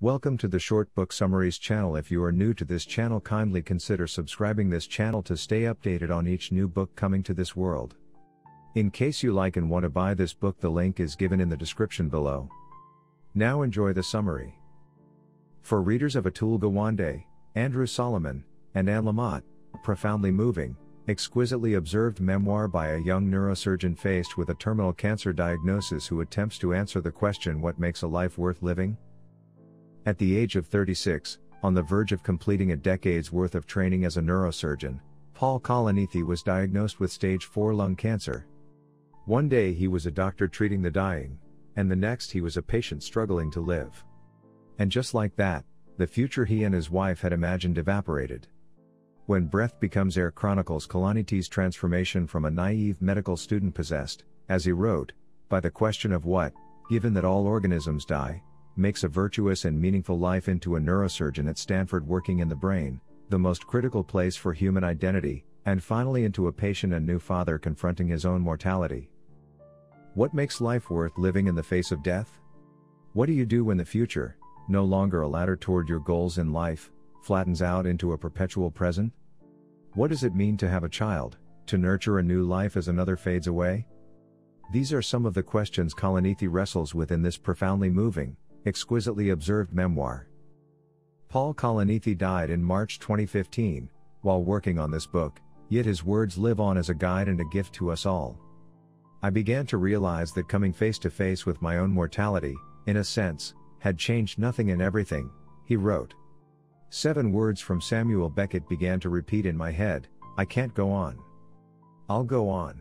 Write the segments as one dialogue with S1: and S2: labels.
S1: Welcome to the Short Book Summaries channel. If you are new to this channel, kindly consider subscribing this channel to stay updated on each new book coming to this world. In case you like and want to buy this book, the link is given in the description below. Now enjoy the summary. For readers of Atul Gawande, Andrew Solomon, and Anne Lamott, a profoundly moving, exquisitely observed memoir by a young neurosurgeon faced with a terminal cancer diagnosis who attempts to answer the question, what makes a life worth living? At the age of 36, on the verge of completing a decade's worth of training as a neurosurgeon, Paul Kalanithi was diagnosed with stage 4 lung cancer. One day he was a doctor treating the dying, and the next he was a patient struggling to live. And just like that, the future he and his wife had imagined evaporated. When Breath Becomes Air chronicles Kalanithi's transformation from a naive medical student possessed, as he wrote, by the question of what, given that all organisms die, makes a virtuous and meaningful life, into a neurosurgeon at Stanford working in the brain, the most critical place for human identity, and finally into a patient and new father confronting his own mortality. What makes life worth living in the face of death? What do you do when the future, no longer a ladder toward your goals in life, flattens out into a perpetual present? What does it mean to have a child, to nurture a new life as another fades away? These are some of the questions Kalanithi wrestles with in this profoundly moving, exquisitely observed memoir. Paul Kalanithi died in March 2015, while working on this book, yet his words live on as a guide and a gift to us all. I began to realize that coming face to face with my own mortality, in a sense, had changed nothing and everything, he wrote. 7 words from Samuel Beckett began to repeat in my head: I can't go on. I'll go on.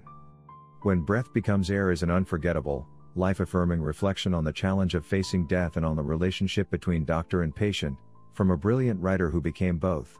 S1: When Breath Becomes Air is an unforgettable, life-affirming reflection on the challenge of facing death and on the relationship between doctor and patient, from a brilliant writer who became both.